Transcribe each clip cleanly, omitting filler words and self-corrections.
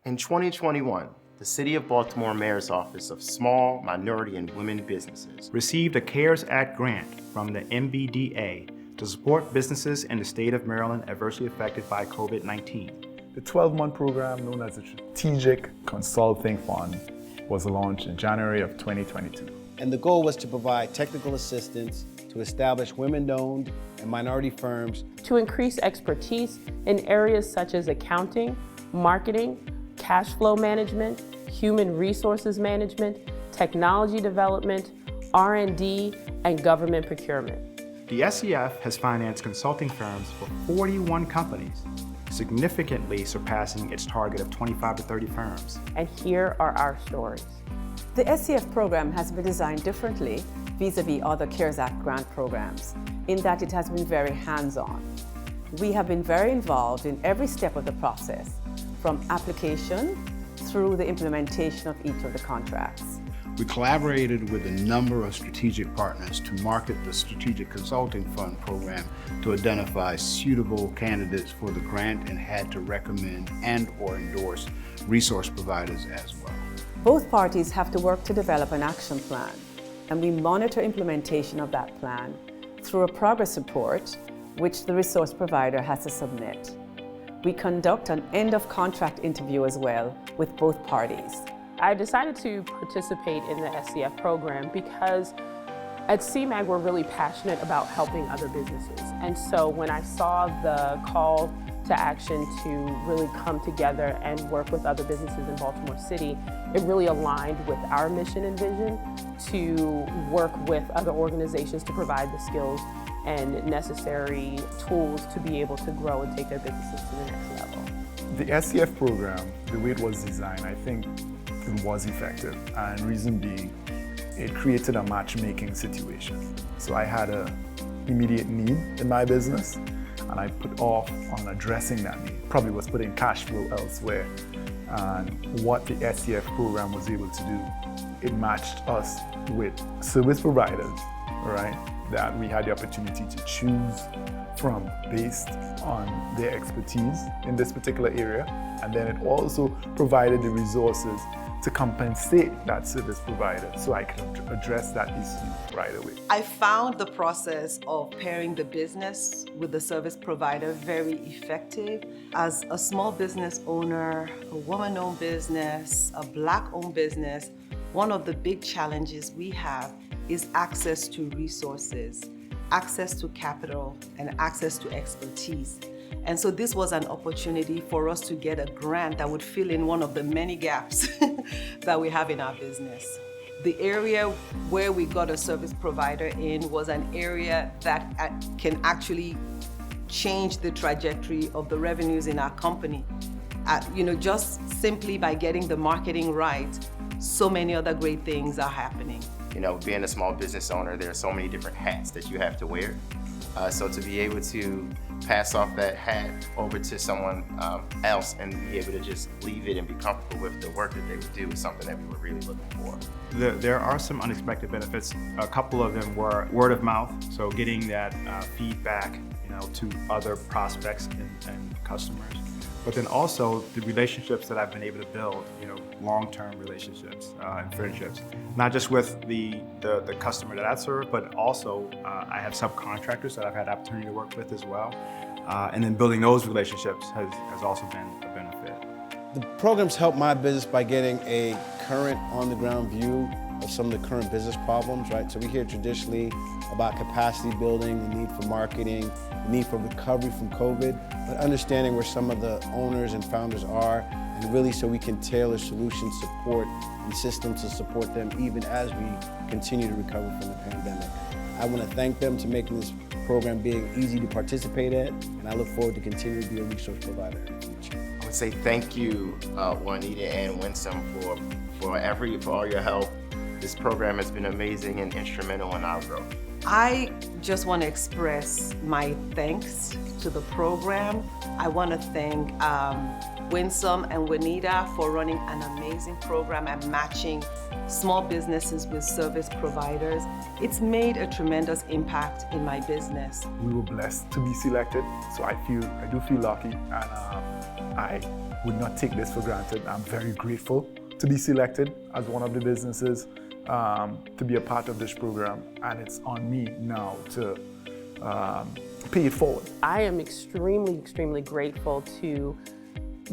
In 2021, the City of Baltimore Mayor's Office of Small, Minority, and Women Businesses received a CARES Act grant from the MBDA to support businesses in the state of Maryland adversely affected by COVID-19. The 12-month program, known as the Strategic Consulting Fund, was launched in January of 2022. And the goal was to provide technical assistance to establish women-owned and minority firms, to increase expertise in areas such as accounting, marketing, cash flow management, human resources management, technology development, R&D, and government procurement. The SCF has financed consulting firms for 41 companies, significantly surpassing its target of 25 to 30 firms. And here are our stories. The SCF program has been designed differently vis-a-vis other CARES Act grant programs, in that it has been very hands-on. We have been very involved in every step of the process, from application through the implementation of each of the contracts. We collaborated with a number of strategic partners to market the Strategic Consulting Fund program to identify suitable candidates for the grant and had to recommend and/or endorse resource providers as well. Both parties have to work to develop an action plan, and we monitor implementation of that plan through a progress report, which the resource provider has to submit. We conduct an end-of-contract interview as well with both parties. I decided to participate in the SCF program because at CMAG we're really passionate about helping other businesses. And so when I saw the call to action to really come together and work with other businesses in Baltimore City, it really aligned with our mission and vision to work with other organizations to provide the skills and necessary tools to be able to grow and take their businesses to the next level. The SCF program, the way it was designed, I think it was effective. And reason being, it created a matchmaking situation. So I had an immediate need in my business, and I put off on addressing that need. Probably was putting cash flow elsewhere. And what the SCF program was able to do, it matched us with service providers, right, that we had the opportunity to choose from based on their expertise in this particular area. And then it also provided the resources to compensate that service provider so I could address that issue right away. I found the process of pairing the business with the service provider very effective. As a small business owner, a woman-owned business, a Black-owned business, one of the big challenges we have is access to resources, access to capital, and access to expertise. And so this was an opportunity for us to get a grant that would fill in one of the many gaps that we have in our business. The area where we got a service provider in was an area that can actually change the trajectory of the revenues in our company. Just simply by getting the marketing right, so many other great things are happening. Being a small business owner, there are so many different hats that you have to wear. So to be able to pass off that hat over to someone else and be able to just leave it and be comfortable with the work that they would do is something that we were really looking for. There are some unexpected benefits. A couple of them were word of mouth, so getting that feedback to other prospects and customers. But then also the relationships that I've been able to build, long-term relationships and friendships, not just with the customer that I serve, but also I have subcontractors that I've had the opportunity to work with as well. And then building those relationships has also been a benefit. The programs help my business by getting a current on-the-ground view of some of the current business problems, right? So we hear traditionally about capacity building, the need for marketing, the need for recovery from COVID, but understanding where some of the owners and founders are, and really so we can tailor solutions, support, and systems to support them even as we continue to recover from the pandemic. I want to thank them to making this program being easy to participate in, and I look forward to continuing to be a resource provider in the future. I would say thank you, Juanita and Winsome, for all your help. This program has been amazing and instrumental in our growth. I just want to express my thanks to the program. I want to thank Winsome and Juanita for running an amazing program and matching small businesses with service providers, it's made a tremendous impact in my business. We were blessed to be selected, so I do feel lucky, and I would not take this for granted. I'm very grateful to be selected as one of the businesses to be a part of this program, and it's on me now to pay it forward. I am extremely grateful to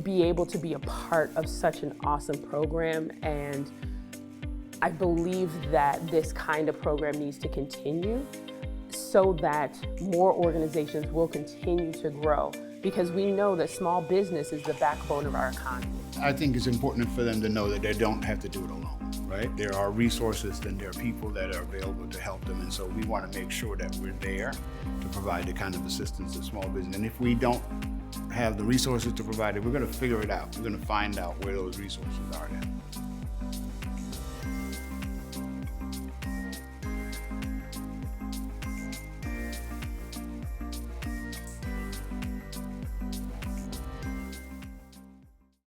be able to be a part of such an awesome program, and I believe that this kind of program needs to continue so that more organizations will continue to grow, because we know that small business is the backbone of our economy. I think it's important for them to know that they don't have to do it alone, right? There are resources and there are people that are available to help them, and so we want to make sure that we're there to provide the kind of assistance that small business. And if we don't have the resources to provide it, we're going to figure it out. We're going to find out where those resources are then.